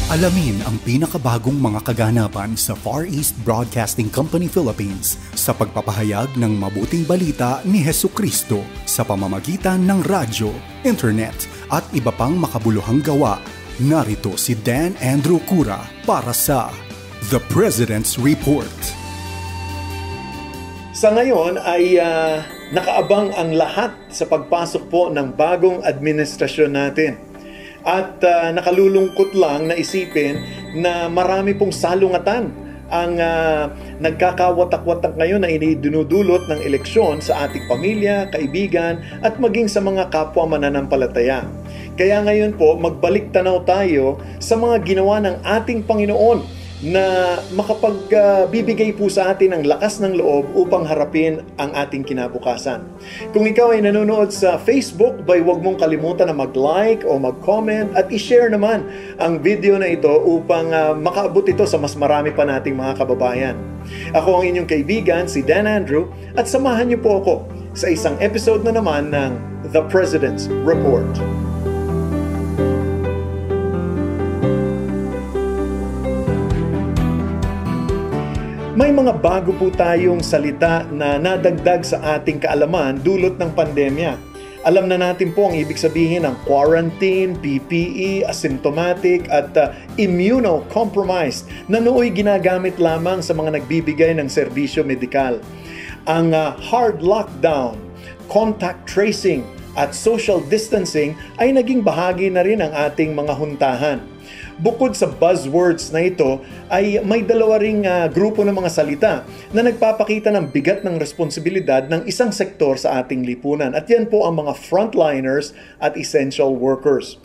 Alamin ang pinakabagong mga kaganapan sa Far East Broadcasting Company Philippines sa pagpapahayag ng mabuting balita ni Hesukristo sa pamamagitan ng radyo, internet at iba pang makabuluhang gawa. Narito si Dan Andrew Cura para sa The President's Report. Sa ngayon ay nakaabang ang lahat sa pagpasok po ng bagong administrasyon natin. At nakalulungkot lang na isipin na marami pong salungatan ang nagkakawatak-watak ngayon na dinudulot ng eleksyon sa ating pamilya, kaibigan at maging sa mga kapwa mananampalataya. Kaya ngayon po magbalik tanaw tayo sa mga ginawa ng ating Panginoon na makapagbibigay po sa atin ng lakas ng loob upang harapin ang ating kinabukasan. Kung ikaw ay nanonood sa Facebook, huwag mong kalimutan na mag-like o mag-comment at i-share naman ang video na ito upang makaabot ito sa mas marami pa nating mga kababayan. Ako ang inyong kaibigan, si Dan Andrew, at samahan niyo po ako sa isang episode na naman ng The President's Report. May mga bago po tayong salita na nadagdag sa ating kaalaman dulot ng pandemya. Alam na natin po ang ibig sabihin ng quarantine, PPE, asymptomatic at immunocompromised na nooy ginagamit lamang sa mga nagbibigay ng serbisyo medikal. Ang hard lockdown, contact tracing at social distancing ay naging bahagi na rin ng ating mga huntahan. Bukod sa buzzwords na ito, ay may dalawa ring grupo ng mga salita na nagpapakita ng bigat ng responsibilidad ng isang sektor sa ating lipunan. At yan po ang mga frontliners at essential workers.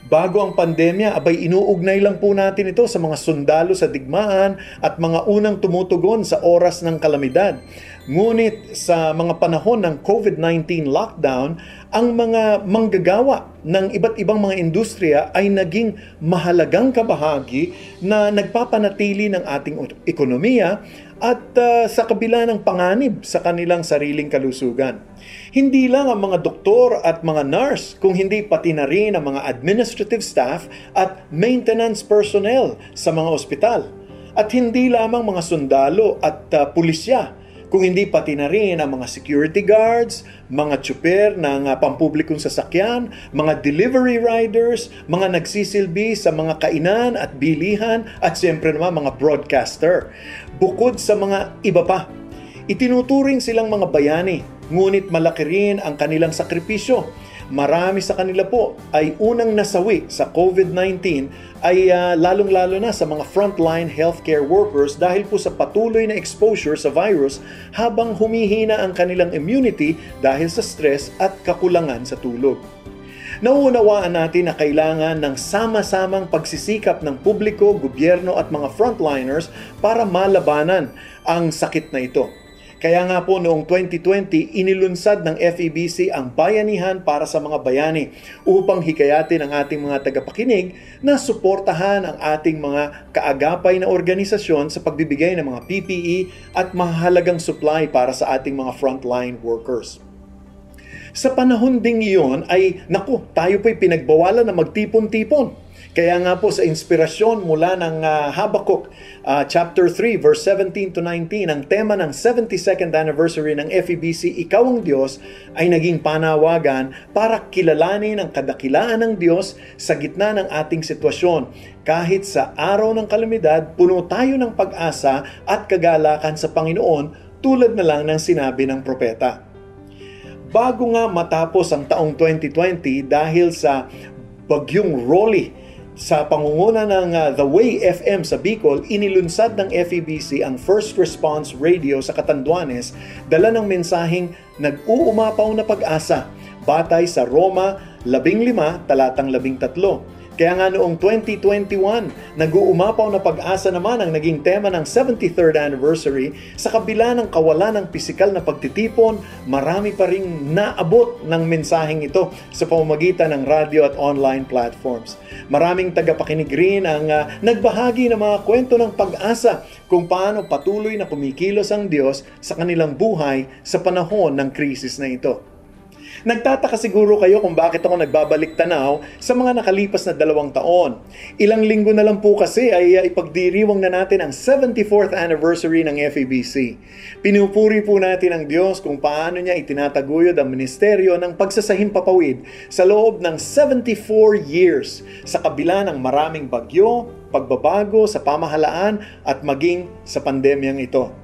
Bago ang pandemya, inuugnay lang po natin ito sa mga sundalo sa digmaan at mga unang tumutugon sa oras ng kalamidad. Ngunit sa mga panahon ng COVID-19 lockdown, ang mga manggagawa ng iba't ibang mga industriya ay naging mahalagang kabahagi na nagpapanatili ng ating ekonomiya at sa kabila ng panganib sa kanilang sariling kalusugan. Hindi lang ang mga doktor at mga nurse, kung hindi pati na rin ang mga administrative staff at maintenance personnel sa mga ospital. At hindi lamang mga sundalo at pulisya, kung hindi pati na rin ang mga security guards, mga tsuper ng pampublikong sasakyan, mga delivery riders, mga nagsisilbi sa mga kainan at bilihan, at siyempre naman mga broadcaster. Bukod sa mga iba pa, itinuturing silang mga bayani, ngunit malaki rin ang kanilang sakripisyo. Marami sa kanila po ay unang nasawi sa COVID-19 ay lalong-lalo na sa mga frontline healthcare workers dahil po sa patuloy na exposure sa virus habang humihina ang kanilang immunity dahil sa stress at kakulangan sa tulog. Nauunawaan natin na kailangan ng sama-samang pagsisikap ng publiko, gobyerno at mga frontliners para malabanan ang sakit na ito. Kaya nga po noong 2020, inilunsad ng FEBC ang Bayanihan para sa mga bayani upang hikayatin ang ating mga tagapakinig na suportahan ang ating mga kaagapay na organisasyon sa pagbibigay ng mga PPE at mahalagang supply para sa ating mga frontline workers. Sa panahon ding iyon ay, tayo po'y pinagbawalan na magtipon-tipon. Kaya nga po sa inspirasyon mula ng Habakkuk chapter 3 verse 17 to 19, ang tema ng 72nd anniversary ng FEBC, Ikaw ang Diyos, ay naging panawagan para kilalanin ang kadakilaan ng Diyos sa gitna ng ating sitwasyon. Kahit sa araw ng kalamidad, puno tayo ng pag-asa at kagalakan sa Panginoon tulad na lang ng sinabi ng propeta. Bago nga matapos ang taong 2020 dahil sa bagyong Rolly, sa pangunguna ng The Way FM sa Bicol, inilunsad ng FEBC ang First Response Radio sa Catanduanes, dala ng mensaheng nag-uumapaw na pag-asa, batay sa Roma 15, talatang 13. Kaya nga noong 2021, nag-uumapaw na pag-asa naman ang naging tema ng 73rd anniversary. Sa kabila ng kawalan ng pisikal na pagtitipon, marami pa ring naabot ng mensaheng ito sa pamamagitan ng radio at online platforms. Maraming tagapakinig rin ang nagbahagi ng mga kwento ng pag-asa kung paano patuloy na kumikilos ang Diyos sa kanilang buhay sa panahon ng krisis na ito. Nagtataka siguro kayo kung bakit ako nagbabalik tanaw sa mga nakalipas na 2 taon. Ilang linggo na lang po kasi ay ipagdiriwang na natin ang 74th anniversary ng FEBC. Pinupuri po natin ang Diyos kung paano niya itinataguyod ang ministeryo ng pagsasahimpapawid sa loob ng 74 years sa kabila ng maraming bagyo, pagbabago sa pamahalaan at maging sa pandemyang ito.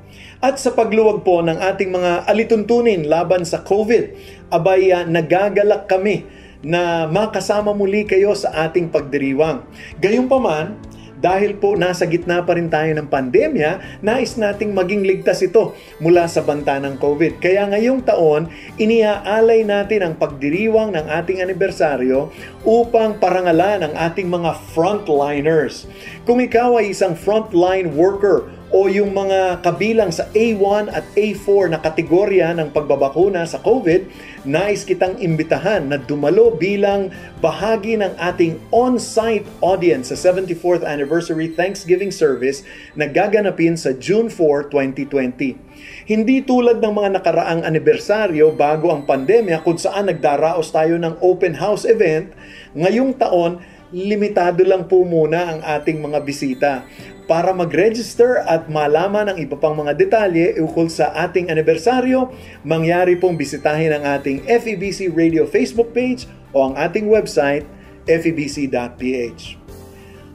At sa pagluwag po ng ating mga alituntunin laban sa COVID, abay nagagalak kami na makasama muli kayo sa ating pagdiriwang. Gayunpaman, dahil po nasa gitna pa rin tayo ng pandemya, nais nating maging ligtas ito mula sa banta ng COVID. Kaya ngayong taon, iniaalay natin ang pagdiriwang ng ating anibersaryo upang parangalan ang ating mga frontliners. Kung ikaw ay isang frontline worker o yung mga kabilang sa A1 at A4 na kategorya ng pagbabakuna sa COVID, nais kitang imbitahan na dumalo bilang bahagi ng ating on-site audience sa 74th Anniversary Thanksgiving Service na gaganapin sa June 4, 2020. Hindi tulad ng mga nakaraang anibersaryo bago ang pandemya kung saan nagdaraos tayo ng open house event, ngayong taon, limitado lang po muna ang ating mga bisita. Para mag-register at malaman ang iba pang mga detalye ukol sa ating anibersaryo, mangyari pong bisitahin ang ating FEBC Radio Facebook page o ang ating website, febc.ph.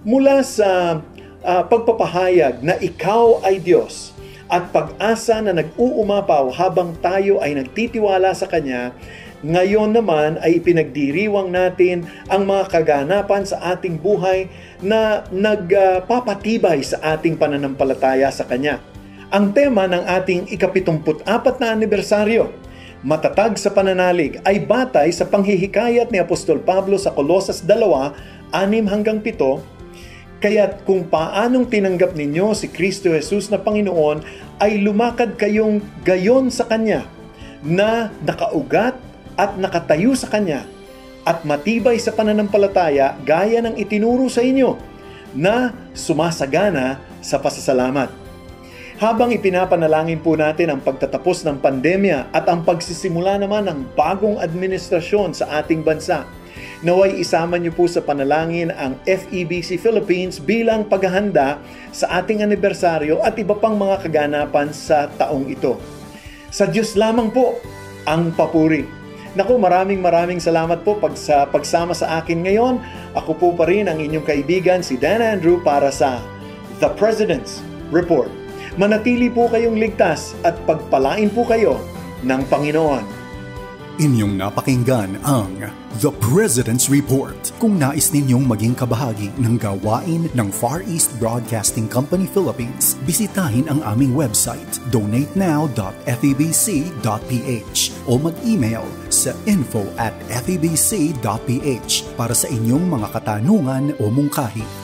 Mula sa pagpapahayag na ikaw ay Diyos at pag-asa na nag-uumapaw habang tayo ay nagtitiwala sa Kanya, ngayon naman ay ipinagdiriwang natin ang mga kaganapan sa ating buhay na nagpapatibay sa ating pananampalataya sa Kanya. Ang tema ng ating ika-74 na anibersaryo, matatag sa pananalig, ay batay sa panghihikayat ni Apostol Pablo sa Colosas 2:6-7, kaya't kung paanong tinanggap ninyo si Kristo Jesus na Panginoon, ay lumakad kayong gayon sa Kanya, na nakaugat at nakatayo sa Kanya, at matibay sa pananampalataya gaya ng itinuro sa inyo, na sumasagana sa pasasalamat. Habang ipinapanalangin po natin ang pagtatapos ng pandemya at ang pagsisimula naman ng bagong administrasyon sa ating bansa, naway isama niyo po sa panalangin ang FEBC Philippines bilang paghahanda sa ating anibersaryo at iba pang mga kaganapan sa taong ito. Sa Diyos lamang po ang papuri. Naku, maraming salamat po sa pagsama sa akin ngayon. Ako po pa rin ang inyong kaibigan, si Dan Andrew, para sa The President's Report. Manatili po kayong ligtas at pagpalain po kayo ng Panginoon. Inyong napakinggan ang The President's Report. Kung nais ninyong maging kabahagi ng gawain ng Far East Broadcasting Company Philippines, bisitahin ang aming website donatenow.febc.ph o mag-email sa info@febc.ph para sa inyong mga katanungan o mungkahi.